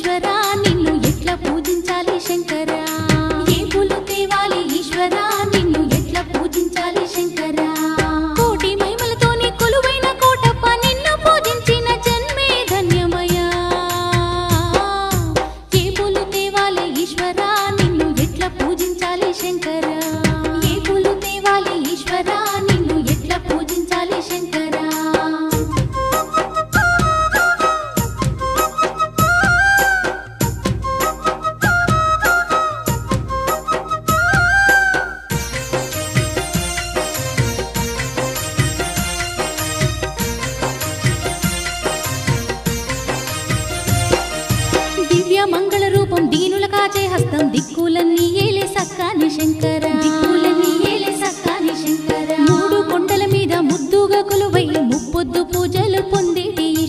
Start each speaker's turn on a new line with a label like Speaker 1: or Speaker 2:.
Speaker 1: ఈశ్వరా నిన్ను ఎట్లా పూజించాలి శంకరా ఏ పూలు తేవాలి ఈశ్వరా నిన్ను ఎట్లా పూజించాలి శంకరా కోటి మహిమలతోని కొలువైన కోటప్ప నిన్ను పూజించిన జన్మే ధన్యమయ్యా ఏ పూలు తేవాలి ఈశ్వరా నిన్ను ఎట్లా పూజించాలి శంకరా ఏ పూలు తేవాలి ఈశ్వరా నిన్ను ఎట్లా పూజించాలి శంకరా దివ్య మంగళ రూపం దీనుల కాచే హస్తం దిక్కులన్నీ